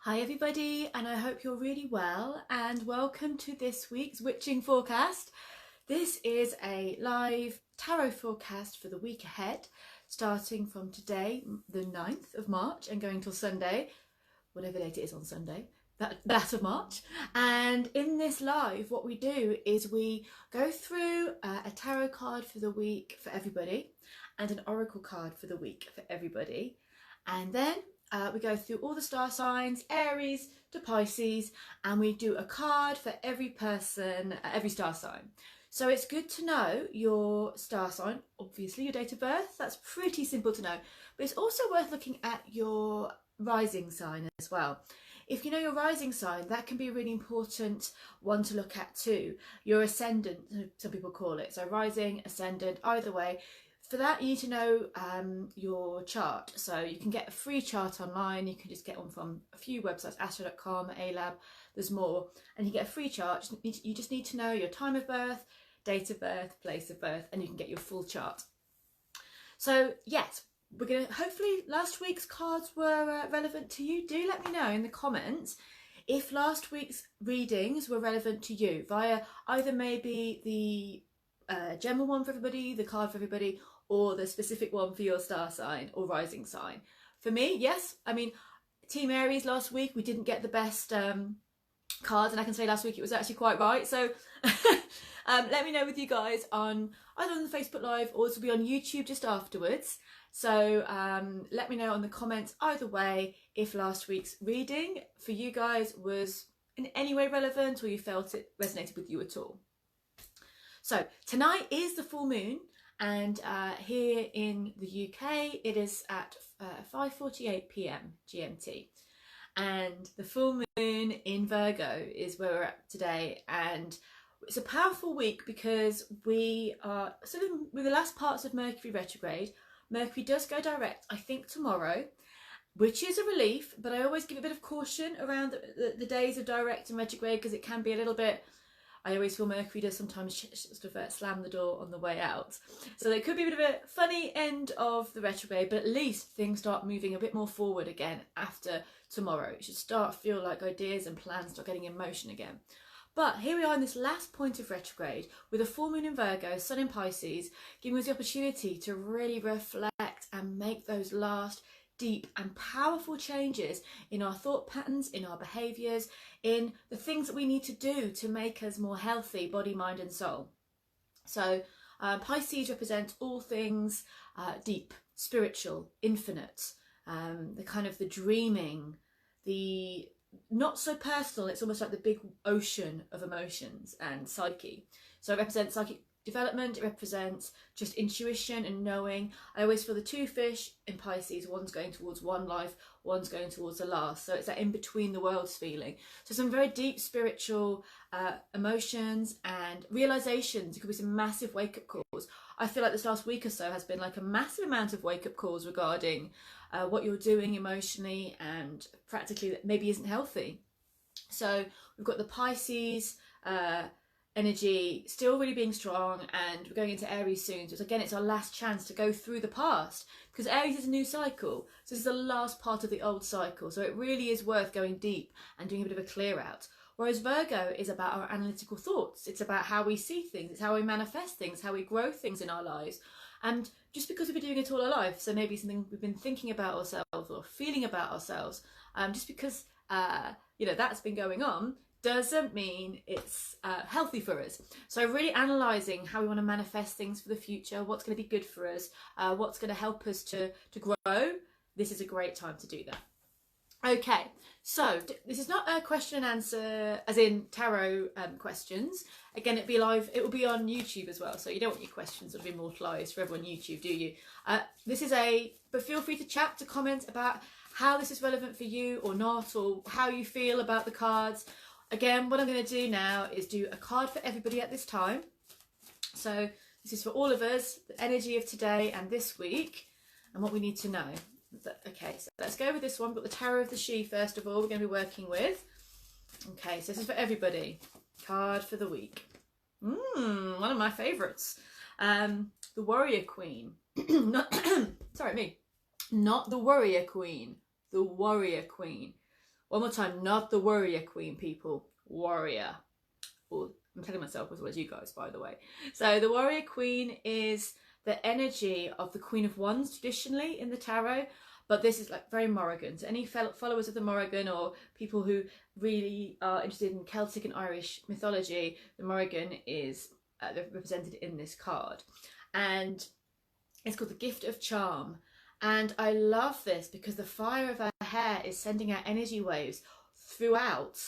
Hi everybody, and I hope you're really well, and welcome to this week's witching forecast. This is a live tarot forecast for the week ahead, starting from today, the 9th of March, and going till Sunday, whatever date it is on Sunday, that of March. And in this live, what we do is we go through a tarot card for the week for everybody, and an oracle card for the week for everybody, and then we go through all the star signs, Aries to Pisces, and we do a card for every person, every star sign. So it's good to know your star sign, obviously your date of birth, that's pretty simple to know, but it's also worth looking at your rising sign as well. If you know your rising sign, that can be a really important one to look at too. Your ascendant, some people call it, so rising, ascendant, either way. For that, you need to know your chart. So you can get a free chart online. You can just get one from a few websites, astro.com, ALab, there's more. And you get a free chart. You just need to know your time of birth, date of birth, place of birth, and you can get your full chart. So yes, we're going to, hopefully last week's cards were relevant to you. Do let me know in the comments if last week's readings were relevant to you via either maybe the general one for everybody, the card for everybody, or the specific one for your star sign or rising sign. For me, yes, I mean, Team Aries last week, we didn't get the best cards, and I can say last week it was actually quite right. So let me know with you guys on either on the Facebook Live or this will be on YouTube just afterwards. So let me know in the comments either way if last week's reading for you guys was in any way relevant or you felt it resonated with you at all. So tonight is the full moon, and here in the UK it is at 5:48 p.m. GMT, and the full moon in Virgo is where we're at today, and it's a powerful week because we are sort of with the last parts of Mercury retrograde. Mercury does go direct, I think, tomorrow, which is a relief, but I always give a bit of caution around the days of direct and retrograde because it can be a little bit, I always feel Mercury does sometimes sort of slam the door on the way out. So there could be a bit of a funny end of the retrograde, but at least things start moving a bit more forward again after tomorrow. It should start to feel like ideas and plans start getting in motion again. But here we are in this last point of retrograde with a full moon in Virgo, sun in Pisces, giving us the opportunity to really reflect and make those last deep and powerful changes in our thought patterns, in our behaviours, in the things that we need to do to make us more healthy, body, mind and soul. So Pisces represents all things deep, spiritual, infinite, the kind of the dreaming, the not so personal, it's almost like the big ocean of emotions and psyche. So it represents psychic development, it represents just intuition and knowing. I always feel the two fish in Pisces, one's going towards one life, one's going towards the last. So it's that in between the worlds feeling. So some very deep spiritual emotions and realizations. It could be some massive wake-up calls. I feel like this last week or so has been like a massive amount of wake-up calls regarding what you're doing emotionally and practically that maybe isn't healthy. So we've got the Pisces energy still really being strong, and we're going into Aries soon, so again it's our last chance to go through the past because Aries is a new cycle, so this is the last part of the old cycle, so it really is worth going deep and doing a bit of a clear out. Whereas Virgo is about our analytical thoughts, it's about how we see things, it's how we manifest things, how we grow things in our lives. And just because we've been doing it all our life, so maybe something we've been thinking about ourselves or feeling about ourselves, just because you know that's been going on doesn't mean it's healthy for us. So really analysing how we want to manifest things for the future, what's going to be good for us, what's going to help us to grow. This is a great time to do that. Okay, so this is not a question and answer as in tarot questions. Again, it'll be live, it will be on YouTube as well, so you don't want your questions to be immortalised forever on YouTube, do you? This is but feel free to chat, to comment about how this is relevant for you or not, or how you feel about the cards. Again, what I'm going to do now is do a card for everybody at this time. So this is for all of us, the energy of today and this week, and what we need to know. Okay, so let's go with this one. We've got the Tower of the She first of all we're going to be working with. Okay, so this is for everybody. Card for the week. One of my favourites. The Warrior Queen. Sorry, me. Not the Warrior Queen. The Warrior Queen. One more time, not the warrior queen, people. Warrior. Or I'm telling myself as well as you guys, by the way. So the warrior queen is the energy of the Queen of Wands traditionally in the tarot, but this is like very Morrigan. So any followers of the Morrigan or people who really are interested in Celtic and Irish mythology, the Morrigan is represented in this card. And it's called the Gift of Charm. And I love this because the fire of her hair is sending out energy waves throughout,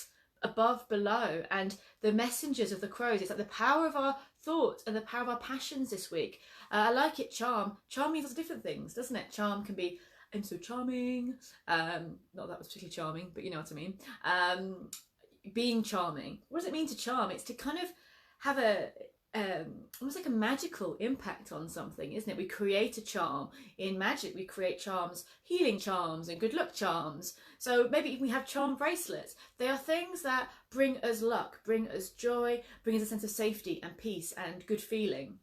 above, below, and the messengers of the crows. It's like the power of our thoughts and the power of our passions this week. I like it, charm. Charm means lots of different things, doesn't it? Charm can be, I'm so charming. Not that was particularly charming, but you know what I mean. Being charming. What does it mean to charm? It's to kind of have a almost like a magical impact on something, isn't it? We create a charm. In magic, we create charms, healing charms and good luck charms. So maybe we have charm bracelets. They are things that bring us luck, bring us joy, bring us a sense of safety and peace and good feeling.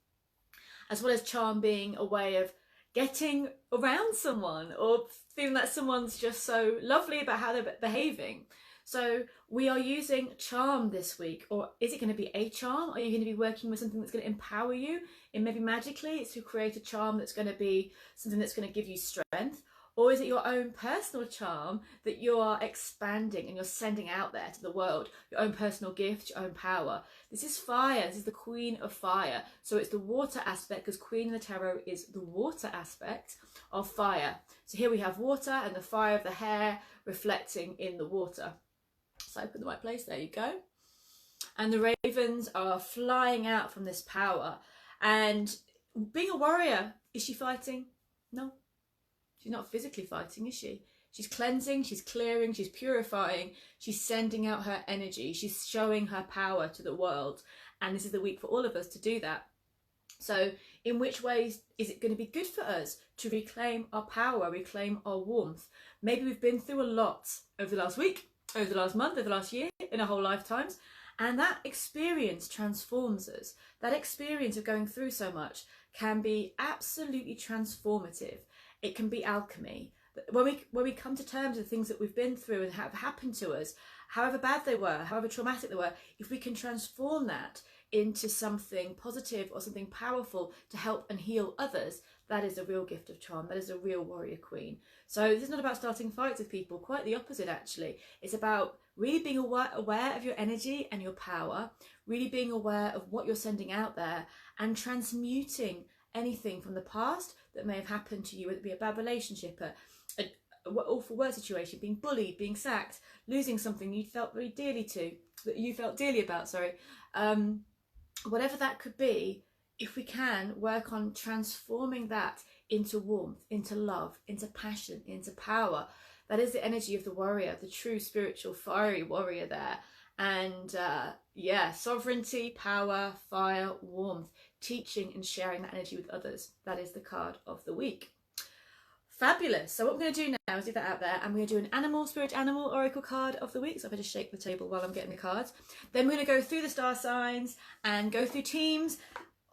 As well as charm being a way of getting around someone or feeling that someone's just so lovely about how they're behaving. So we are using charm this week, or is it going to be a charm? Are you going to be working with something that's going to empower you? And maybe magically it's to create a charm that's going to be something that's going to give you strength. Or is it your own personal charm that you are expanding and you're sending out there to the world? Your own personal gift, your own power. This is fire. This is the Queen of Fire. So it's the water aspect, because Queen in the tarot is the water aspect of fire. So here we have water and the fire of the hair reflecting in the water. So I put the right place, there you go. And the ravens are flying out from this power. And being a warrior, is she fighting? No, she's not physically fighting, is she? She's cleansing, she's clearing, she's purifying, she's sending out her energy, she's showing her power to the world. And this is the week for all of us to do that. So in which ways is it going to be good for us to reclaim our power, reclaim our warmth? Maybe we've been through a lot over the last week, over the last month, over the last year, in our whole lifetimes, and that experience transforms us. That experience of going through so much can be absolutely transformative. It can be alchemy. When we come to terms with things that we've been through and have happened to us, however bad they were, however traumatic they were, if we can transform that into something positive or something powerful to help and heal others, that is a real gift of charm. That is a real warrior queen. So this is not about starting fights with people, quite the opposite actually. It's about really being aware of your energy and your power, really being aware of what you're sending out there and transmuting anything from the past that may have happened to you, whether it be a bad relationship, an awful work situation, being bullied, being sacked, losing something you felt very dearly about, whatever that could be. If we can work on transforming that into warmth, into love, into passion, into power, that is the energy of the warrior, the true spiritual fiery warrior there. And yeah, sovereignty, power, fire, warmth, teaching and sharing that energy with others. That is the card of the week. Fabulous. So what we're going to do now is leave that out there, and we're going to do an animal, spirit animal oracle card of the week. So if I just shake the table while I'm getting the cards. Then we're going to go through the star signs and go through teams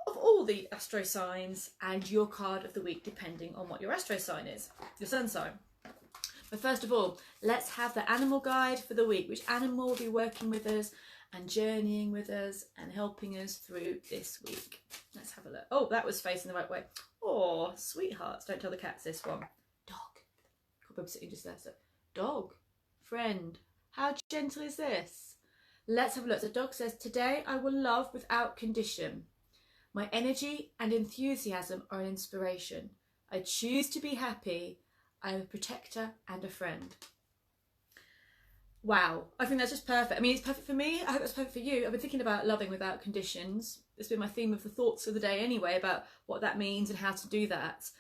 of all the astro signs and your card of the week, depending on what your astro sign is, your sun sign. But first of all, let's have the animal guide for the week. Which animal will be working with us and journeying with us and helping us through this week? Let's have a look. Oh, that was facing the right way. Oh, sweethearts, don't tell the cats this one. Dog. Got sitting just there. So, dog, friend, how gentle is this? Let's have a look. The dog says, today I will love without condition. My energy and enthusiasm are an inspiration. I choose to be happy. I am a protector and a friend. Wow, I think that's just perfect. I mean, it's perfect for me. I hope it's perfect for you. I've been thinking about loving without conditions. It's been my theme of the thoughts of the day anyway, about what that means and how to do that.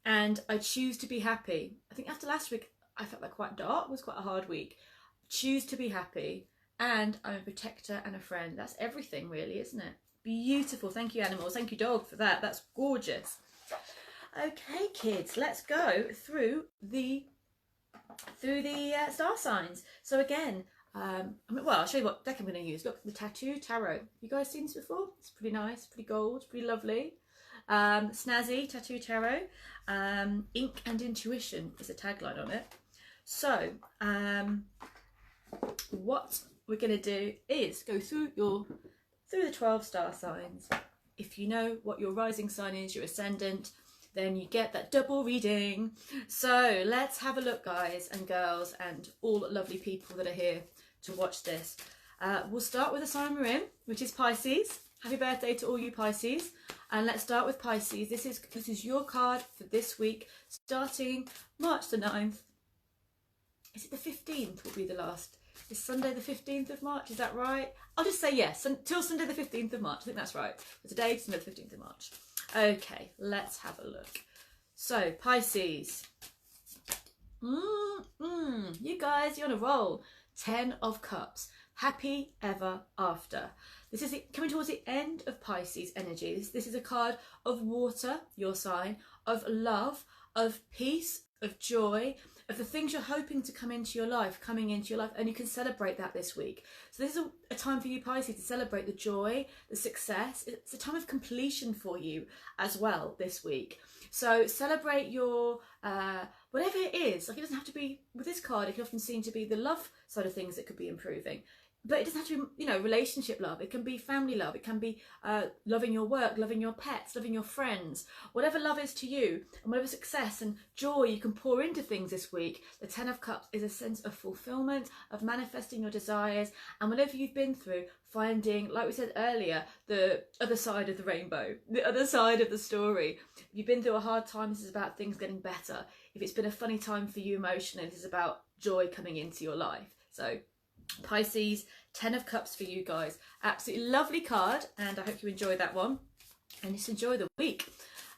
And I choose to be happy. I think after last week, I felt like quite dark. It was quite a hard week. Choose to be happy. And I'm a protector and a friend. That's everything really, isn't it? Beautiful. Thank you, animals. Thank you, dog, for that. That's gorgeous. Okay, kids, let's go through the star signs. So again, well, I'll show you what deck I'm going to use. Look, the Tattoo Tarot. You guys seen this before? It's pretty nice, pretty gold, pretty lovely. Snazzy Tattoo Tarot. Ink and Intuition is a tagline on it. So what we're going to do is go through the 12 star signs. If you know what your rising sign is, your ascendant, then you get that double reading. So let's have a look, guys and girls and all lovely people that are here to watch this. We'll start with the sign we're in, which is Pisces. Happy birthday to all you Pisces. And let's start with Pisces. This is your card for this week, starting March the 9th. Is it the 15th will be the last? Is Sunday the 15th of March? Is that right? I'll just say yes, until Sunday the 15th of March. I think that's right. For today, it's Sunday the 15th of March. Okay, let's have a look. So, Pisces. You guys, you're on a roll. 10 of Cups. Happy ever after. This is coming towards the end of Pisces energy. This is a card of water, your sign, of love, of peace, of joy, of the things you're hoping to come into your life, coming into your life, and you can celebrate that this week. So this is a time for you, Pisces, to celebrate the joy, the success. It's a time of completion for you as well this week. So celebrate your, whatever it is. Like, it doesn't have to be, with this card, it can often seem to be the love side of things that could be improving. But it doesn't have to be, you know, relationship love. It can be family love. It can be loving your work, loving your pets, loving your friends. Whatever love is to you, and whatever success and joy you can pour into things this week, the 10 of Cups is a sense of fulfillment, of manifesting your desires, and whatever you've been through, finding, like we said earlier, the other side of the rainbow, the other side of the story. If you've been through a hard time, this is about things getting better. If it's been a funny time for you emotionally, this is about joy coming into your life. So Pisces, 10 of Cups for you guys. Absolutely lovely card, and I hope you enjoy that one. And just enjoy the week.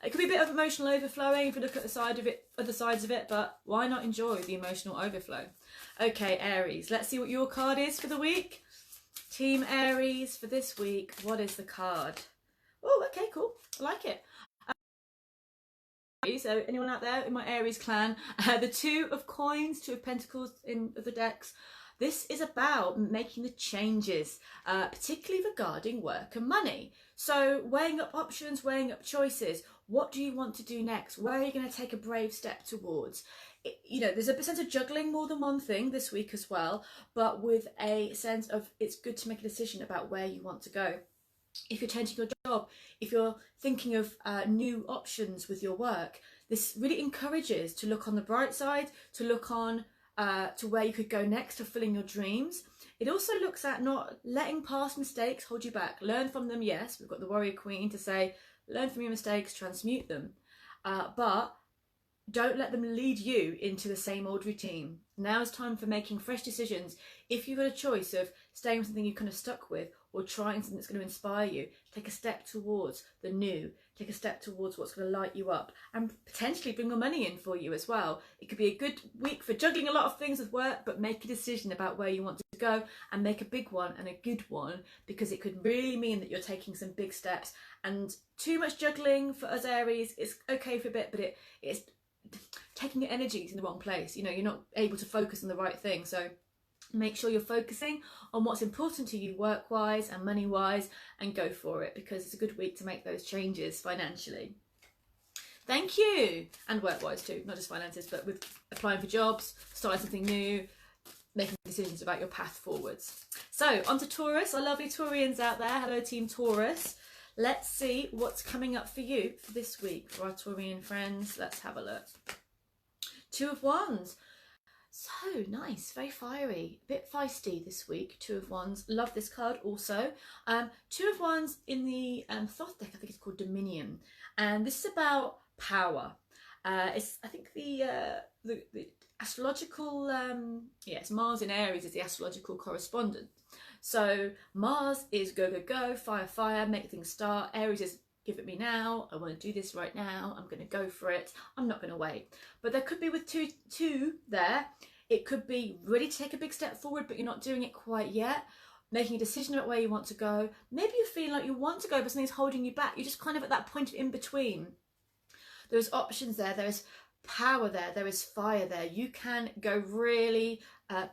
It could be a bit of emotional overflowing if you look at other sides of it, but why not enjoy the emotional overflow? Okay, Aries, let's see what your card is for the week. Team Aries, for this week, what is the card? Oh, okay, cool. I like it. So anyone out there in my Aries clan, the 2 of Coins, 2 of Pentacles in the decks. This is about making the changes, particularly regarding work and money. So weighing up options, weighing up choices. What do you want to do next? Where are you going to take a brave step towards? You know, there's a sense of juggling more than one thing this week as well, but with a sense of it's good to make a decision about where you want to go. If you're changing your job, if you're thinking of new options with your work, this really encourages to look on the bright side, to look on to where you could go next, fulfilling your dreams. It also looks at not letting past mistakes hold you back. Learn from them, yes. We've got the Warrior Queen to say, learn from your mistakes, transmute them. But don't let them lead you into the same old routine. Now is time for making fresh decisions. If you've got a choice of staying with something you're kind of stuck with, or trying something that's going to inspire you, take a step towards the new, take a step towards what's going to light you up and potentially bring more money in for you as well. It could be a good week for juggling a lot of things with work, but make a decision about where you want to go and make a big one and a good one, because it could really mean that you're taking some big steps. And too much juggling for us Aries is okay for a bit, but it's taking your energies in the wrong place. You know, you're not able to focus on the right thing. So make sure you're focusing on what's important to you work-wise and money-wise, and go for it, because it's a good week to make those changes financially. Thank you. And work-wise too, not just finances, but with applying for jobs, starting something new, making decisions about your path forwards. So on to Taurus, our lovely Taurians out there. Hello Team Taurus. Let's see what's coming up for you for this week for our Taurian friends. Let's have a look. 2 of Wands. So nice, very fiery, a bit feisty this week. 2 of Wands, love this card also. 2 of Wands in the Thoth deck, I think it's called Dominion, and this is about power. It's, I think the astrological, it's Mars in Aries is the astrological correspondent. So Mars is go, go, go, fire, fire, make things start. Aries is give it me now, I want to do this right now, I'm going to go for it, I'm not going to wait. But there could be with two there, it could be ready to take a big step forward, but you're not doing it quite yet, making a decision about where you want to go. Maybe you feel like you want to go, but something's holding you back. You're just kind of at that point in between. There's options there, there's power there, there is fire there. You can go really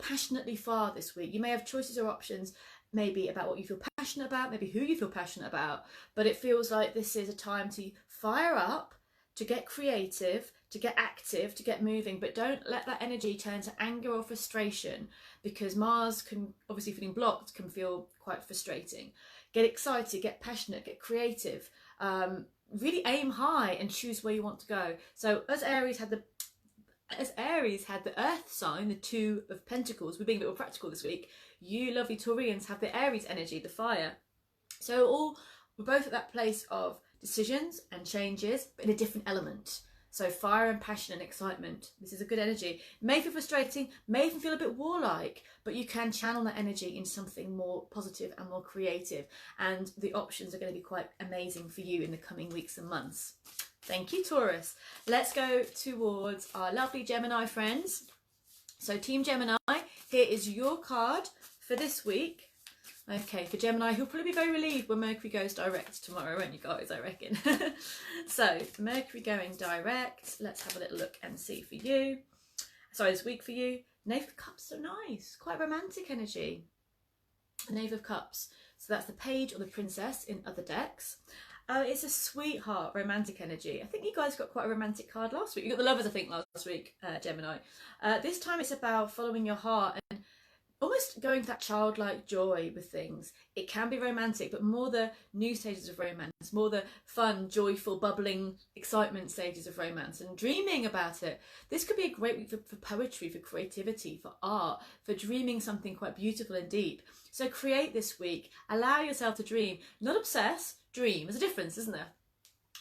passionately far this week. You may have choices or options, maybe about what you feel passionate about, maybe who you feel passionate about, but it feels like this is a time to fire up, to get creative, to get active, to get moving, but don't let that energy turn to anger or frustration, because Mars can, obviously feeling blocked, can feel quite frustrating. Get excited, get passionate, get creative, really aim high and choose where you want to go. So as Aries had the earth sign, the Two of Pentacles, we're being a bit more practical this week. You lovely Taurians have the Aries energy, the fire. So we're both at that place of decisions and changes, but in a different element. So fire and passion and excitement. This is a good energy. It may feel frustrating, may even feel a bit warlike, but you can channel that energy into something more positive and more creative. And the options are going to be quite amazing for you in the coming weeks and months. Thank you, Taurus. Let's go towards our lovely Gemini friends. So Team Gemini, here is your card for this week. Okay, for Gemini, who'll probably be very relieved when Mercury goes direct tomorrow, won't you guys, I reckon? So, Mercury going direct. Let's have a little look and see for you. Sorry, this week for you. Knave of Cups, so nice. Quite romantic energy. Knave of Cups. So that's the Page or the Princess in other decks. It's a sweetheart, romantic energy. I think you guys got quite a romantic card last week. You got the Lovers, I think, last week, Gemini. This time it's about following your heart and almost going to that childlike joy with things. It can be romantic, but more the new stages of romance, more the fun, joyful, bubbling, excitement stages of romance, and dreaming about it. This could be a great week for poetry, for creativity, for art, for dreaming something quite beautiful and deep. So create this week. Allow yourself to dream. Not obsess, dream. There's a difference, isn't there?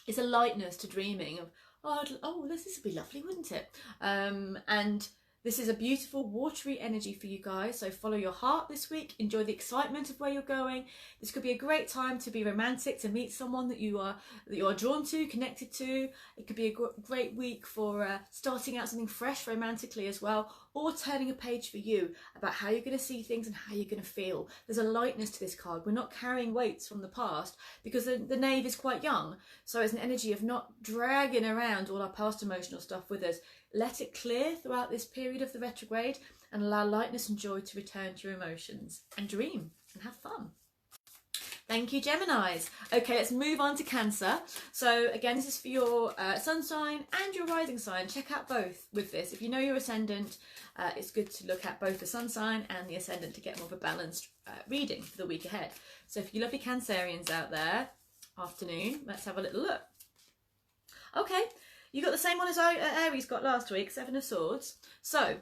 It's a lightness to dreaming of, oh, this would be lovely, wouldn't it? And this is a beautiful watery energy for you guys. So follow your heart this week. Enjoy the excitement of where you're going. This could be a great time to be romantic, to meet someone that you are drawn to, connected to. It could be a great week for starting out something fresh romantically as well, or turning a page for you about how you're going to see things and how you're going to feel. There's a lightness to this card. We're not carrying weights from the past because the Knave is quite young. So it's an energy of not dragging around all our past emotional stuff with us. Let it clear throughout this period of the retrograde and allow lightness and joy to return to your emotions, and dream and have fun. Thank you, Geminis. Okay, let's move on to Cancer. So again, this is for your sun sign and your rising sign. Check out both with this. If you know your ascendant, it's good to look at both the sun sign and the ascendant to get more of a balanced reading for the week ahead. So if you lovely Cancerians out there, afternoon, let's have a little look. Okay. You got the same one as Aries got last week, Seven of Swords. So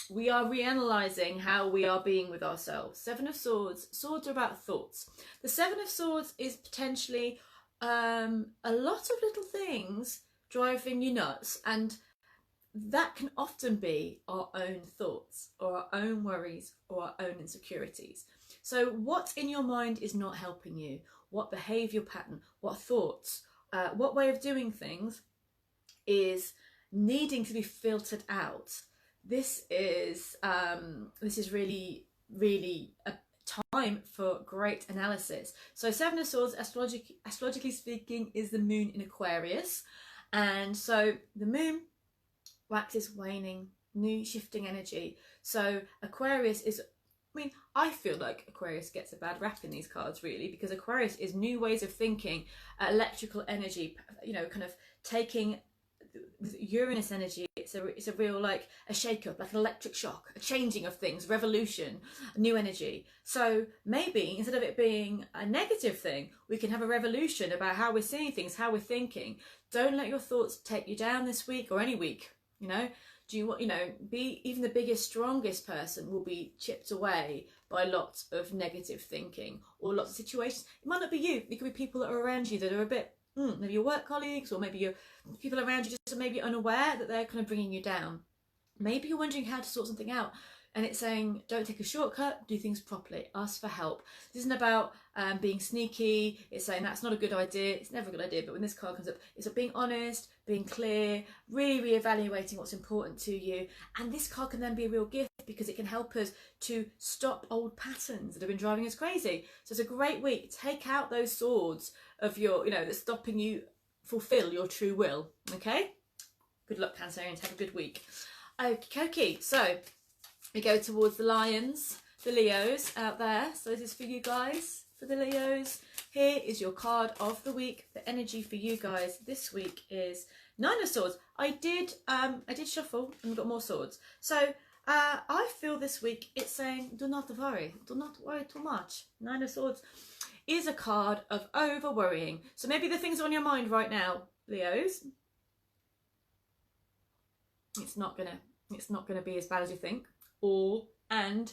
we are reanalyzing how we are being with ourselves. Seven of Swords. Swords are about thoughts. The Seven of Swords is potentially a lot of little things driving you nuts, and that can often be our own thoughts or our own worries or our own insecurities. So what in your mind is not helping you? What behavioural pattern? What thoughts? What way of doing things is needing to be filtered out? This is really a time for great analysis. So Seven of Swords, astrologically speaking, is the moon in Aquarius, and so the moon waxes waning, new shifting energy. So Aquarius is, I feel like Aquarius gets a bad rap in these cards, really, because Aquarius is new ways of thinking, electrical energy, kind of taking Uranus energy. It's a real, like a shake-up, like an electric shock, a changing of things, revolution, new energy. So maybe instead of it being a negative thing, we can have a revolution about how we're seeing things, how we're thinking. Don't let your thoughts take you down this week or any week. Be even the biggest, strongest person will be chipped away by lots of negative thinking or lots of situations. It might not be you. It could be people that are around you that are a bit, maybe your work colleagues, or maybe your people around you just maybe unaware that they're kind of bringing you down. Maybe you're wondering how to sort something out, and it's saying don't take a shortcut, do things properly, ask for help. This isn't about being sneaky. It's saying that's not a good idea. It's never a good idea, but when this card comes up, it's about being honest, being clear, really reevaluating what's important to you. And this card can then be a real gift because it can help us to stop old patterns that have been driving us crazy. So it's a great week. Take out those swords of your, that's stopping you fulfill your true will. Okay, good luck, Cancerians. Have a good week. Okay, so we go towards the Lions, the Leos out there. So this is for you guys, for the Leos. Here is your card of the week. The energy for you guys this week is Nine of Swords. I did shuffle and got more swords. So I feel this week it's saying do not worry too much. Nine of Swords is a card of over worrying. So maybe the things on your mind right now, Leos, it's not gonna be as bad as you think, and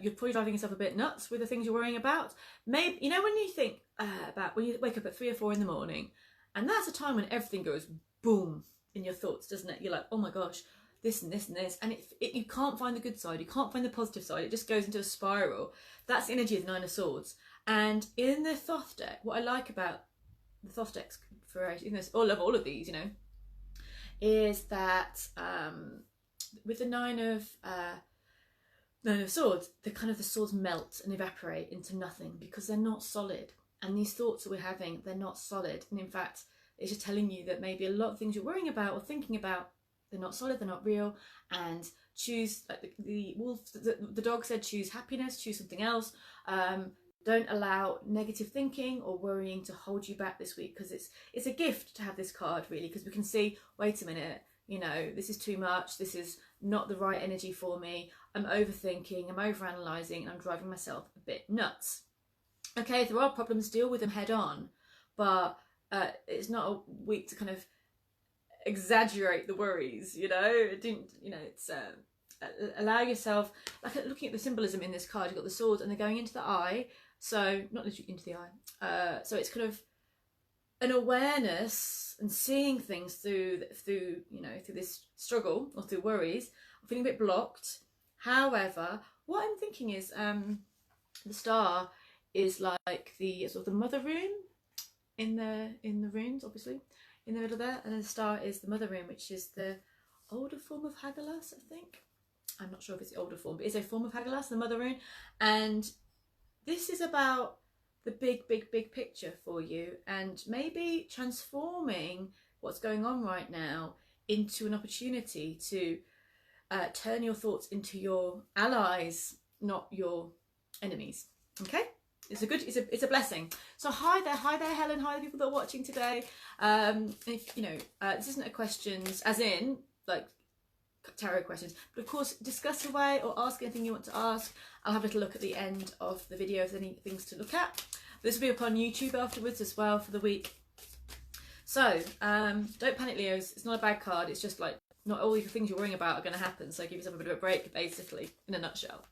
you're probably driving yourself a bit nuts with the things you're worrying about. Maybe, you know, when you think about when you wake up at 3 or 4 in the morning, and that's a time when everything goes boom in your thoughts, doesn't it? You're like, oh my gosh, this and this and this, and you can't find the good side, you can't find the positive side, it just goes into a spiral. That's the energy of the Nine of Swords. And in the Thoth deck, what I like about the Thoth decks for Aries, I love all of these, you know, is that with the Nine of Swords, the swords melt and evaporate into nothing because they're not solid. And these thoughts that we're having, they're not solid. And in fact, it's just telling you that maybe a lot of things you're worrying about or thinking about, they're not solid, they're not real. And choose, like the wolf, the dog said, choose happiness, choose something else. Don't allow negative thinking or worrying to hold you back this week, because it's a gift to have this card, really, because we can see, wait a minute, you know, this is too much, this is not the right energy for me, I'm overthinking, I'm overanalyzing, and I'm driving myself a bit nuts. Okay, if there are problems, deal with them head on, but it's not a week to kind of exaggerate the worries, you know. It's allow yourself, like looking at the symbolism in this card, you've got the swords and they're going into the eye, so not literally into the eye, so it's kind of an awareness and seeing things through this struggle or through worries. I'm feeling a bit blocked. However, what I'm thinking is the star is like the sort of the mother rune in the runes, obviously in the middle there, and then the star is the mother rune, which is the older form of Hagalaz, I think. I'm not sure if it's the older form, but it's a form of Hagalaz, the mother rune. And this is about the big picture for you, and maybe transforming what's going on right now into an opportunity to turn your thoughts into your allies, not your enemies. Okay, it's a blessing. So hi there Helen, hi the people that are watching today. If this isn't a questions as in like tarot questions, but of course discuss away or ask anything you want to ask. I'll have a little look at the end of the video if there's any things to look at. This will be up on YouTube afterwards as well for the week. So don't panic, Leos, it's not a bad card, it's just like not all the things you're worrying about are going to happen, so give yourself a bit of a break, basically, in a nutshell.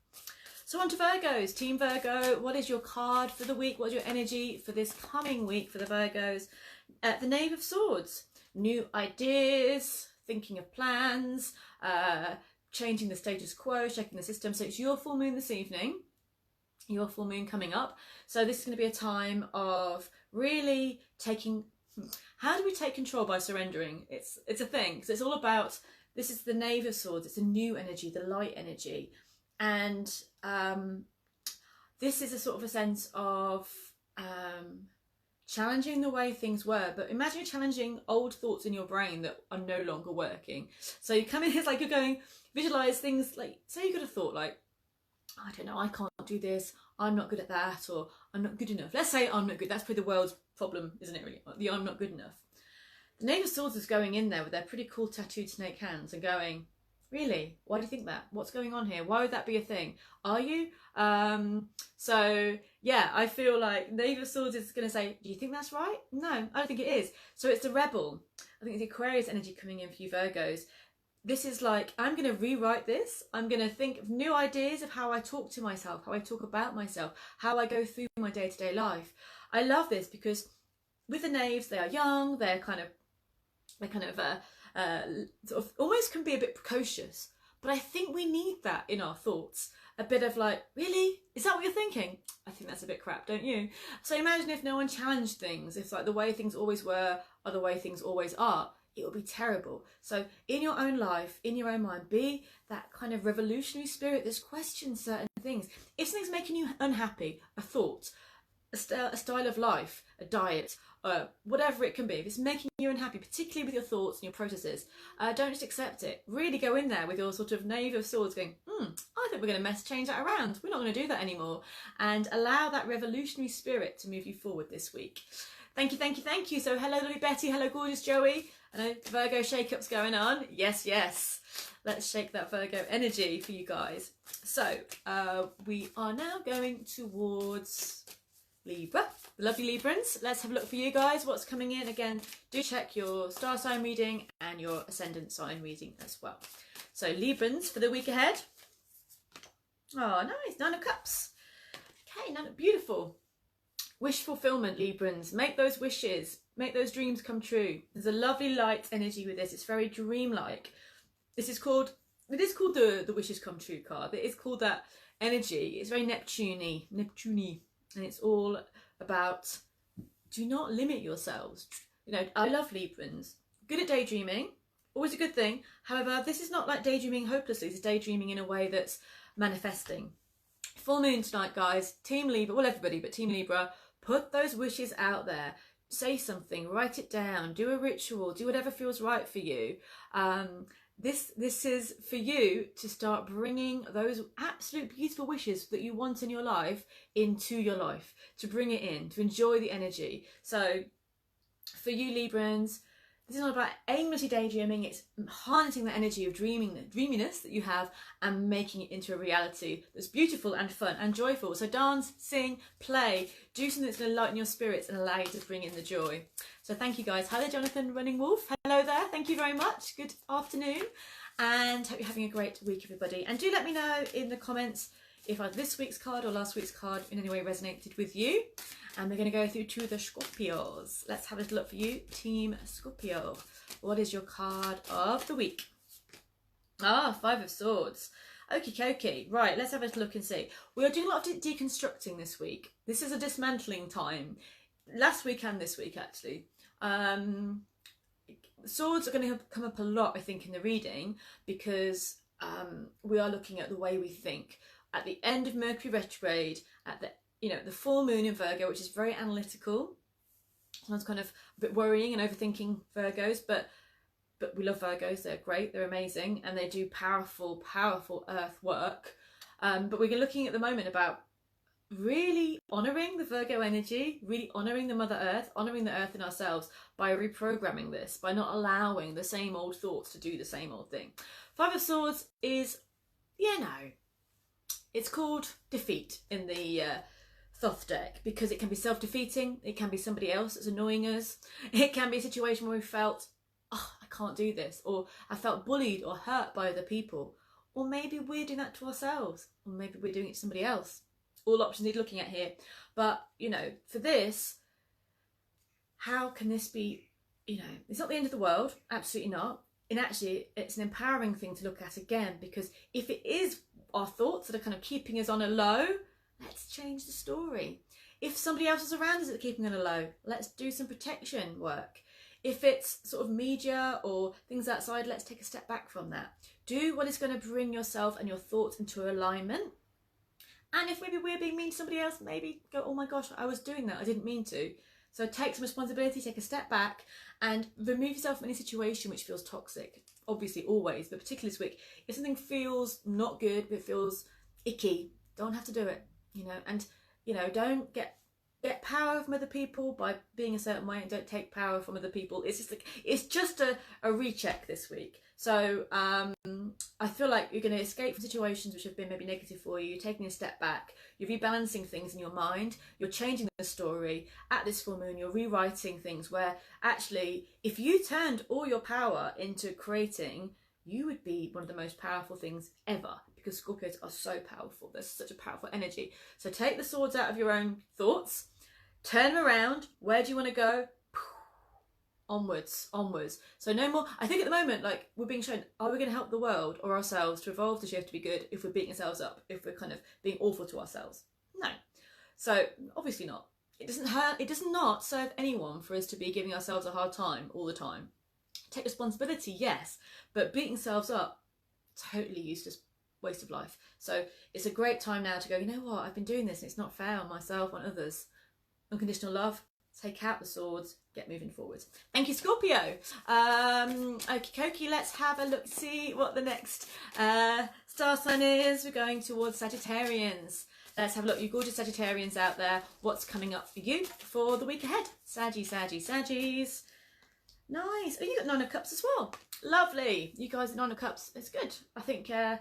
So on to Virgos. Team Virgo, what is your card for the week? What's your energy for this coming week for the Virgos? The Knave of Swords. New ideas, thinking of plans, changing the status quo, checking the system. So it's your full moon this evening, your full moon coming up. So this is going to be a time of really taking... How do we take control? By surrendering. It's a thing. So it's all about... This is the Knave of Swords. It's a new energy, the light energy. And this is a sort of a sense of challenging the way things were, but imagine you're challenging old thoughts in your brain that are no longer working. So you come in, it's like you're going, visualize things like, say you could have thought like, I don't know, I can't do this, I'm not good at that, or I'm not good enough. Let's say I'm not good. That's probably the world's problem, isn't it, really? The I'm not good enough. The Knave of Swords is going in there with their pretty cool tattooed snake hands and going, really? Why do you think that? What's going on here? Why would that be a thing? Are you? So yeah, I feel like Knave of Swords is going to say, do you think that's right? No, I don't think it is. So it's the rebel. I think it's the Aquarius energy coming in for you Virgos. This is like, I'm going to rewrite this. I'm going to think of new ideas of how I talk to myself, how I talk about myself, how I go through my day-to-day life. I love this because with the Knaves, they are young, they're kind of sort of almost can be a bit precocious, but I think we need that in our thoughts. A bit of like, really? Is that what you're thinking? I think that's a bit crap, don't you? So imagine if no one challenged things, if like the way things always were or the way things always are, it would be terrible. So in your own life, in your own mind, be that kind of revolutionary spirit that questions certain things. If something's making you unhappy, a thought, a style of life, a diet, whatever it can be, if it's making you unhappy, particularly with your thoughts and your processes, don't just accept it. Really go in there with your sort of Knave of Swords going, I think we're going to change that around. We're not going to do that anymore. And allow that revolutionary spirit to move you forward this week. Thank you, thank you, thank you. So hello, lovely Betty. Hello, gorgeous Joey. I know Virgo shake-up's going on. Yes, yes. Let's shake that Virgo energy for you guys. So we are now going towards Libra, the lovely Librans. Let's have a look for you guys. What's coming in? Again, do check your star sign reading and your ascendant sign reading as well. So Librans for the week ahead. Oh, nice. 9 of Cups. Okay, beautiful. Wish fulfillment, Librans. Make those wishes. Make those dreams come true. There's a lovely light energy with this. It's very dreamlike. It is called the wishes come true card. It is called that energy. It's very Neptune-y, and it's all about do not limit yourselves. You know, I love Librans. Good at daydreaming, always a good thing. However, this is not like daydreaming hopelessly. It's daydreaming in a way that's manifesting. Full moon tonight, guys. Team Libra, well, everybody, but Team Libra, put those wishes out there. Say something, write it down, do a ritual, do whatever feels right for you. This is for you to start bringing those absolute beautiful wishes that you want in your life into your life, to bring it in, to enjoy the energy. So for you Librans, this is not about aimlessly daydreaming. It's harnessing the energy of dreaminess that you have and making it into a reality that's beautiful and fun and joyful. So dance, sing, play, do something that's going to lighten your spirits and allow you to bring in the joy. So thank you guys. Hello Jonathan Running Wolf. Hello there. Thank you very much. Good afternoon and hope you're having a great week, everybody. And do let me know in the comments if either this week's card or last week's card in any way resonated with you. And we're going to go through to the Scorpios. Let's have a little look for you, Team Scorpio. What is your card of the week? Ah, 5 of Swords. Okie dokie. Right, let's have a look and see. We are doing a lot of deconstructing this week. This is a dismantling time. Last week and this week, actually. Swords are going to come up a lot, I think, in the reading because we are looking at the way we think. At the end of Mercury retrograde, at the full moon in Virgo, which is very analytical. Sometimes kind of a bit worrying and overthinking Virgos, but we love Virgos. They're great, they're amazing, and they do powerful, powerful earth work. But we're looking at the moment about really honouring the Virgo energy, really honouring the Mother Earth, honouring the earth in ourselves by reprogramming this, by not allowing the same old thoughts to do the same old thing. 5 of Swords is, it's called defeat in the Thoth deck because it can be self-defeating, it can be somebody else that's annoying us, it can be a situation where we felt, oh, I can't do this, or I felt bullied or hurt by other people, or maybe we're doing that to ourselves, or maybe we're doing it to somebody else. All options need looking at here. But, for this, how can this be, it's not the end of the world, absolutely not. And actually, it's an empowering thing to look at again, because if it is our thoughts that are kind of keeping us on a low, let's change the story. If somebody else is around us that's keeping on a low, let's do some protection work. If it's sort of media or things outside, let's take a step back from that. Do what is going to bring yourself and your thoughts into alignment. And if maybe we're being mean to somebody else, maybe go, oh my gosh, I was doing that, I didn't mean to. So take some responsibility, take a step back and remove yourself from any situation which feels toxic. Obviously always, but particularly this week. If something feels not good, if it feels icky, don't have to do it, and, don't get power from other people by being a certain way and don't take power from other people. It's just a recheck this week. So I feel like you're going to escape from situations which have been maybe negative for you. You're taking a step back. You're rebalancing things in your mind. You're changing the story. At this full moon, you're rewriting things where actually, if you turned all your power into creating, you would be one of the most powerful things ever, because Scorpios are so powerful. There's such a powerful energy. So take the swords out of your own thoughts. Turn them around. Where do you want to go? Onwards. So no more. I think at the moment, like, we're being shown, are we going to help the world or ourselves to evolve the shift to be good if we're beating ourselves up, if we're kind of being awful to ourselves? No. So obviously not. It doesn't hurt. It does not serve anyone for us to be giving ourselves a hard time all the time. Take responsibility, yes, but beating ourselves up, totally useless, waste of life. So it's a great time now to go, you know what, I've been doing this and it's not fair on myself, on others. Unconditional love, take out the swords, get moving forward. Thank you, Scorpio. Okie dokie, let's have a look, see what the next star sign is, we're going towards Sagittarians. Let's have a look, you gorgeous Sagittarians out there. What's coming up for you for the week ahead? Saggies. Nice. Oh, you got Nine of Cups as well. Lovely. You guys, Nine of Cups, it's good. I think there's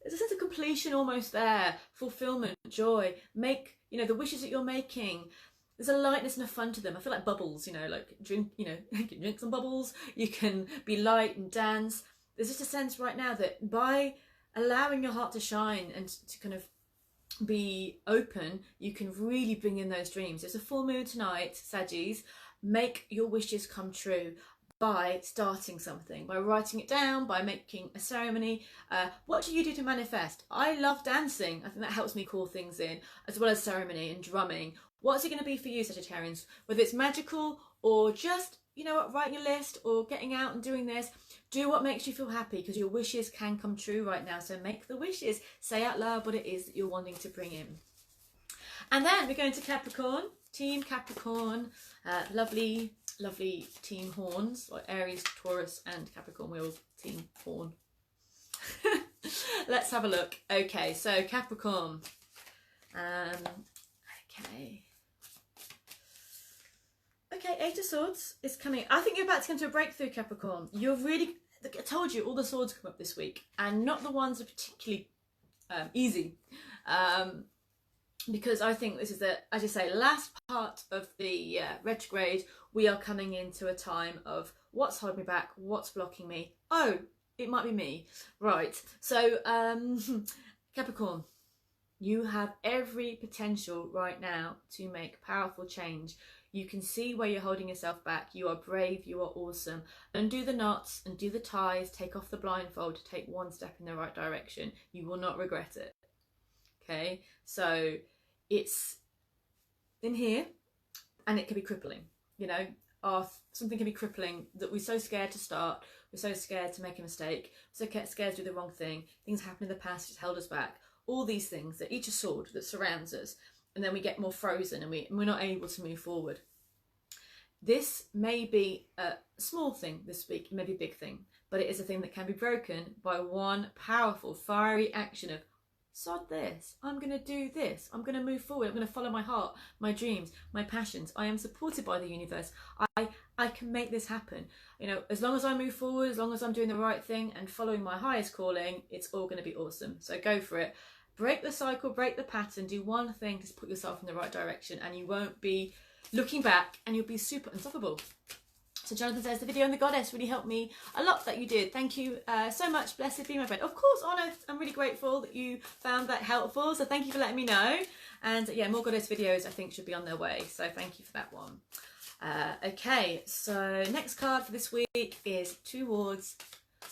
a sense of completion almost there. Fulfillment, joy. Make, you know, the wishes that you're making. There's a lightness and a fun to them. I feel like bubbles, you know, like drink, you know, you can drink some bubbles. You can be light and dance. There's just a sense right now that by allowing your heart to shine and to kind of be open, you can really bring in those dreams. It's a full moon tonight, Saggies. Make your wishes come true by starting something, by writing it down, by making a ceremony. What do you do to manifest? I love dancing. I think that helps me call things in, as well as ceremony and drumming. What's it going to be for you, Sagittarians? Whether it's magical or just, you know what, writing a list or getting out and doing this, do what makes you feel happy, because your wishes can come true right now. So make the wishes. Say out loud what it is that you're wanting to bring in. And then we're going to Capricorn. Team Capricorn. Lovely team horns, like Aries, Taurus and Capricorn. We're all team horn. Let's have a look. Okay, so Capricorn. Okay, Eight of Swords is coming. I think you're about to come to a breakthrough, Capricorn. You're really, I told you, all the swords come up this week, and not the ones that are particularly easy. Because I think this is the, as you say, last part of the retrograde. We are coming into a time of what's holding me back, what's blocking me. Oh, it might be me. Right. So, Capricorn, you have every potential right now to make powerful change. You can see where you're holding yourself back. You are brave, you are awesome. Undo the knots, undo the ties, take off the blindfold, take one step in the right direction. You will not regret it. Okay, so it's in here, and it can be crippling, you know. Something can be crippling that we're so scared to start, we're so scared to make a mistake, we're so scared to do the wrong thing, things happen in the past just held us back. All these things, that each a sword that surrounds us, and then we get more frozen and we're not able to move forward. This may be a small thing this week, it may be a big thing, but it is a thing that can be broken by one powerful, fiery action of, sod this, I'm going to do this, I'm going to move forward, I'm going to follow my heart, my dreams, my passions. I am supported by the universe. I can make this happen. You know, as long as I move forward, as long as I'm doing the right thing and following my highest calling, it's all going to be awesome. So go for it. Break the cycle, break the pattern, do one thing to put yourself in the right direction, and you won't be looking back, and you'll be super unstoppable. So Jonathan says, the video on the goddess really helped me a lot that you did. Thank you so much. Blessed be my friend. Of course, Honor, I'm really grateful that you found that helpful. So thank you for letting me know. And yeah, more goddess videos I think should be on their way. So thank you for that one. Okay, so next card for this week is towards,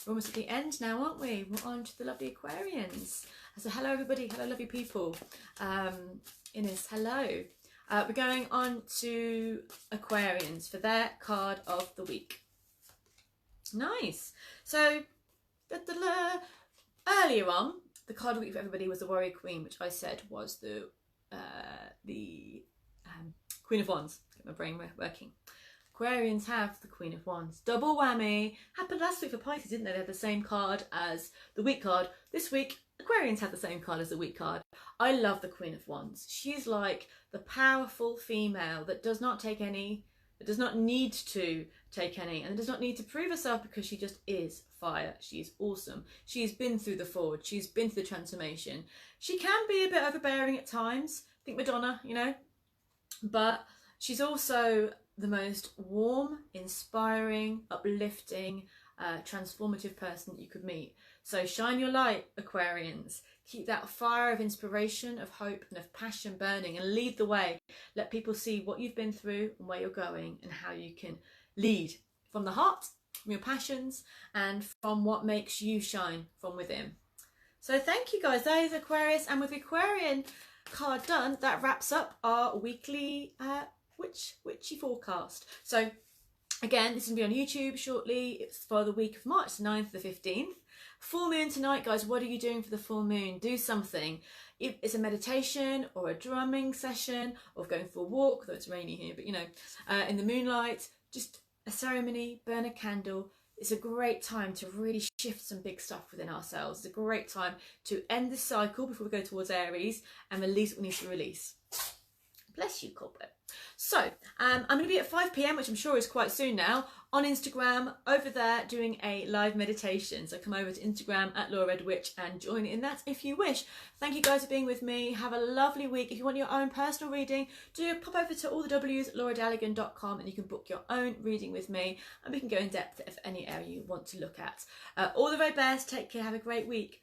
we're almost at the end now, aren't we? We're on to the lovely Aquarians. So hello everybody, hello lovely people. Ines, hello. We're going on to Aquarians for their card of the week. Nice. So, earlier on, the card of the week for everybody was the Warrior Queen, which I said was the Queen of Wands. Get my brain working. Aquarians have the Queen of Wands. Double whammy. Happened last week for Pisces, didn't they? They had the same card as the week card. This week, Aquarians had the same card as the week card. I love the Queen of Wands. She's like the powerful female that does not take any, that does not need to take any, and does not need to prove herself, because she just is fire. She's awesome. She's been through the forge. She's been through the transformation. She can be a bit overbearing at times. Think Madonna, you know. But she's also the most warm, inspiring, uplifting, transformative person that you could meet. So shine your light, Aquarians. Keep that fire of inspiration, of hope and of passion burning, and lead the way. Let people see what you've been through and where you're going, and how you can lead from the heart, from your passions, and from what makes you shine from within. So thank you guys. That is Aquarius, and with the Aquarian card done, that wraps up our weekly witchy forecast. So again, this is going to be on YouTube shortly. It's for the week of March 9th to the 15th. Full moon tonight, guys. What are you doing for the full moon? Do something. If it's a meditation or a drumming session, or going for a walk, though it's rainy here, but you know, in the moonlight, just a ceremony, burn a candle. It's a great time to really shift some big stuff within ourselves. It's a great time to end the cycle before we go towards Aries and release what we need to release. Bless you, Corporate. So I'm going to be at 5 p.m, which I'm sure is quite soon now, on Instagram over there doing a live meditation. So come over to Instagram at LauraRedWitch and join in that if you wish. Thank you guys for being with me. Have a lovely week. If you want your own personal reading, do pop over to allthews.lauradalligan.com and you can book your own reading with me and we can go in depth if any area you want to look at. All the very best. Take care. Have a great week.